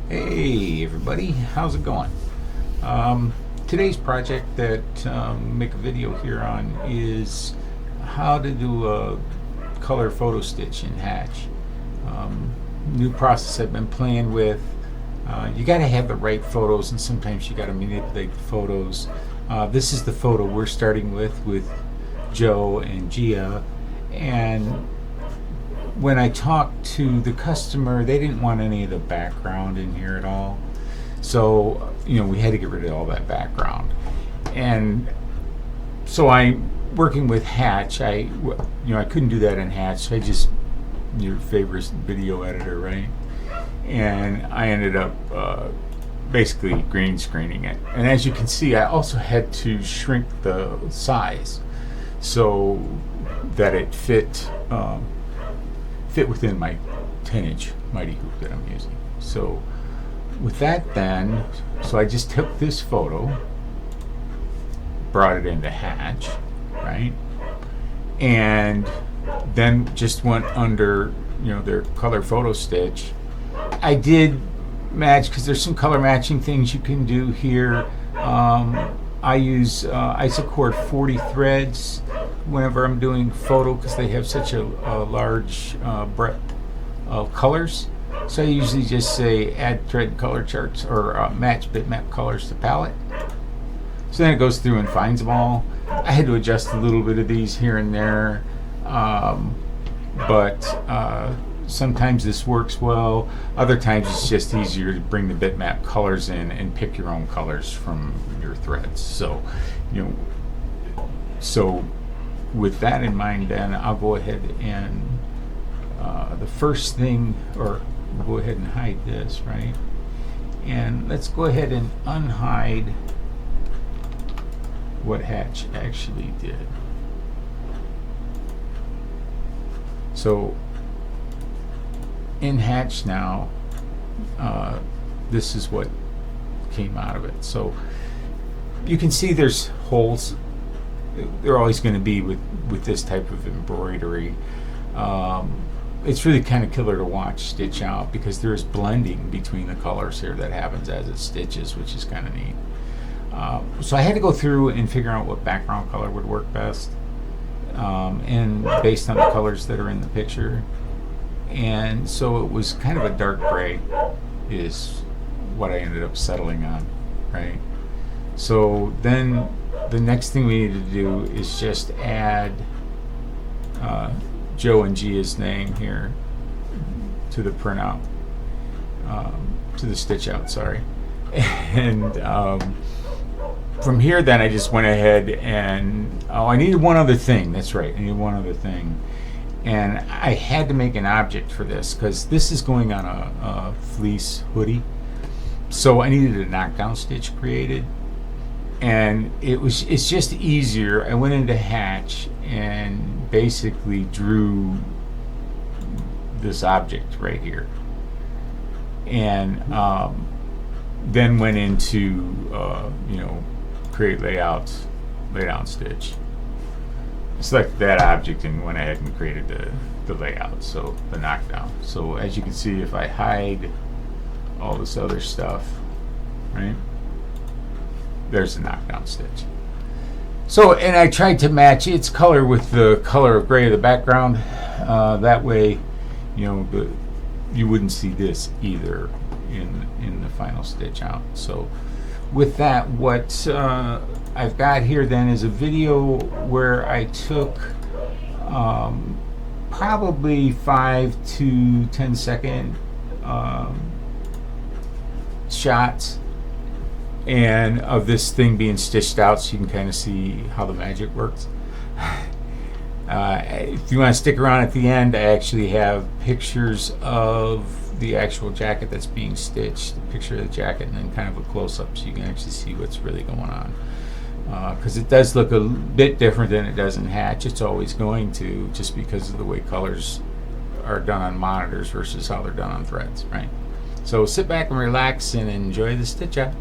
Hey everybody, how's it going? Today's project that make a video here on is how to do a color photo stitch in Hatch. New process I've been playing with. You got to have the right photos, and sometimes you got to manipulate the photos. This is the photo we're starting with Joe and Gia, and when I talked to the customer, they didn't want any of the background in here at all. So, we had to get rid of all that background. And so I'm working with Hatch. I couldn't do that in Hatch. So I just, your favorite video editor, right? And I ended up basically green screening it. And as you can see, I also had to shrink the size so that it fit within my 10-inch mighty hoop that I'm using. So with that then, so I just took this photo, brought it into Hatch, right? And then just went under, their color photo stitch. I did match, because there's some color matching things you can do here. I use Isocord 40 threads whenever I'm doing photo, because they have such a large breadth of colors. So I usually just say add thread color charts or match bitmap colors to palette. So then it goes through and finds them all. I had to adjust a little bit of these here and there, but sometimes this works well. Other times it's just easier to bring the bitmap colors in and pick your own colors from your threads. So, so with that in mind, then I'll go ahead and the first thing, or we'll go ahead and hide this, right? And let's go ahead and unhide what Hatch actually did. So in Hatch now, this is what came out of it. So you can see there's holes. They're always going to be with this type of embroidery. It's really kind of killer to watch stitch out, because there's blending between the colors here that happens as it stitches, which is kind of neat. So I had to go through and figure out what background color would work best, and based on the colors that are in the picture. And so it was kind of a dark gray is what I ended up settling on, right? So then the next thing we needed to do is just add Joe and Gia's name here to the printout, to the stitch out, sorry. And from here then I just went ahead and, I needed one other thing, that's right, I needed one other thing. And I had to make an object for this, because this is going on a fleece hoodie. So I needed a knockdown stitch created. And it's just easier. I went into Hatch and basically drew this object right here. And then went into, create layout stitch. Selected that object and went ahead and created the layout, so the knockdown. So as you can see, if I hide all this other stuff, right, there's the knockdown stitch. So, and I tried to match its color with the color of gray of the background. That way, you wouldn't see this either in the final stitch out. So with that, what I've got here then is a video where I took probably 5 to 10 second shots and of this thing being stitched out, so you can kind of see how the magic works. If you want to stick around at the end, I actually have pictures of the actual jacket that's being stitched, a picture of the jacket, and then kind of a close-up so you can actually see what's really going on. Because it does look a bit different than it does in Hatch. It's always going to, just because of the way colors are done on monitors versus how they're done on threads, right? So sit back and relax and enjoy the stitch out.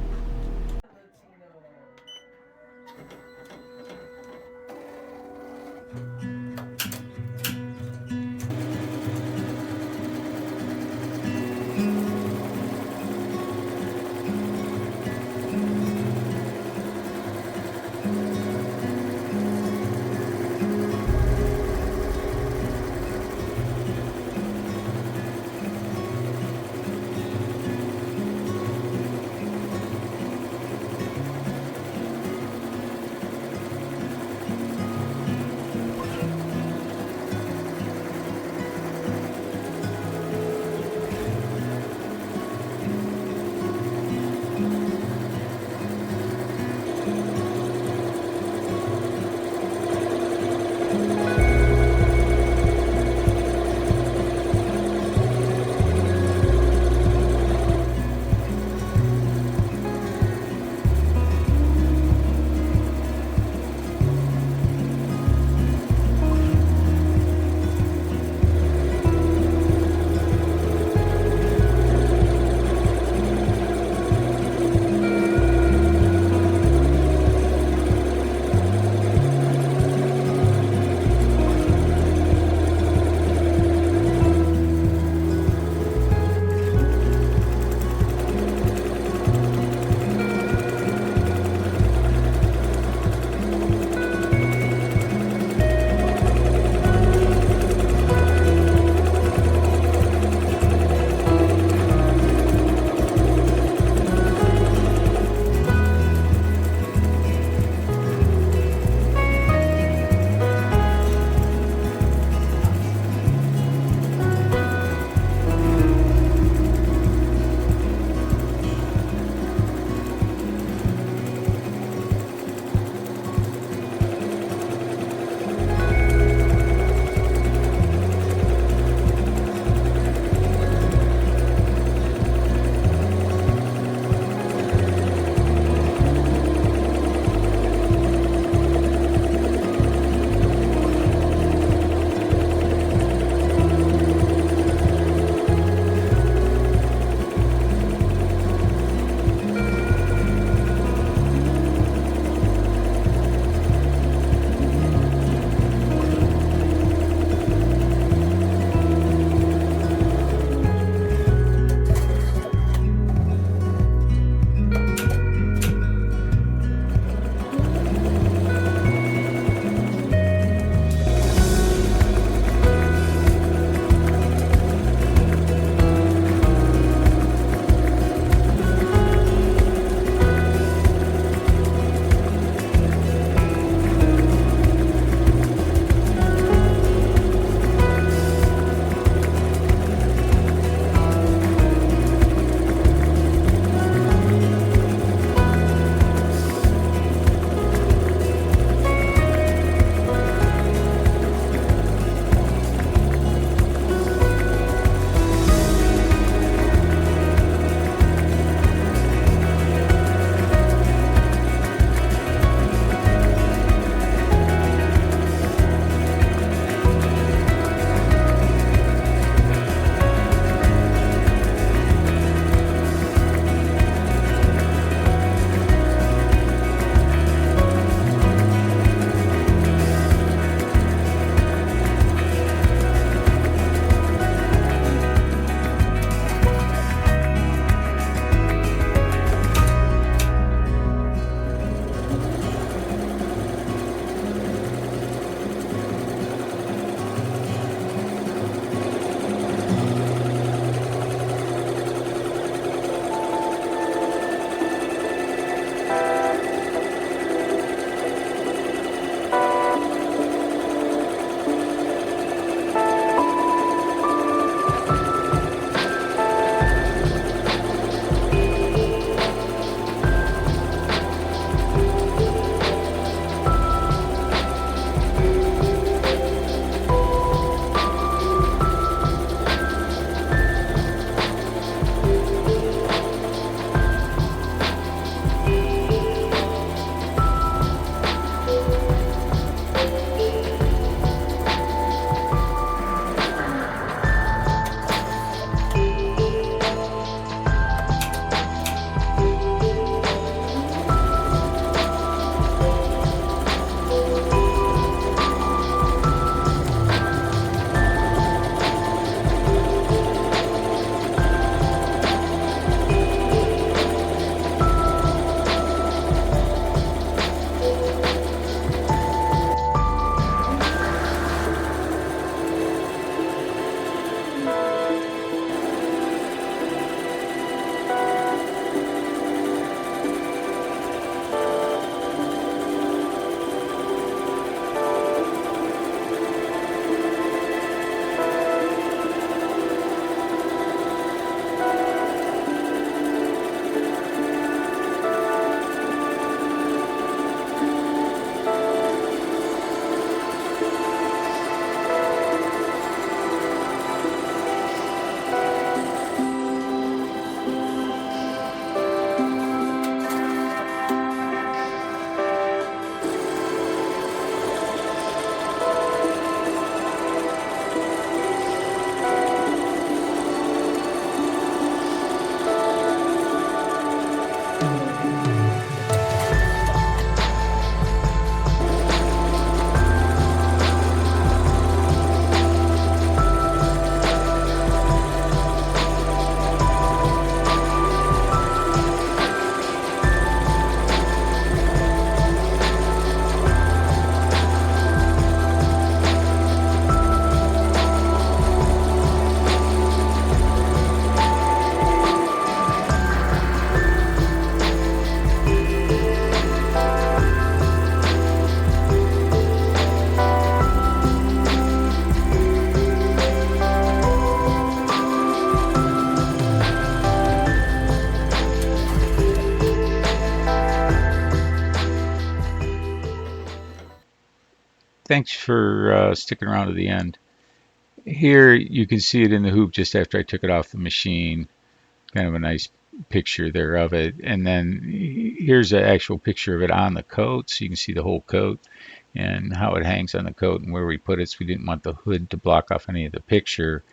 thanks for sticking around to the end. Here you can see it in the hoop just after I took it off the machine. Kind of a nice picture there of it. And then here's an actual picture of it on the coat, so you can see the whole coat and how it hangs on the coat and where we put it, so we didn't want the hood to block off any of the picture.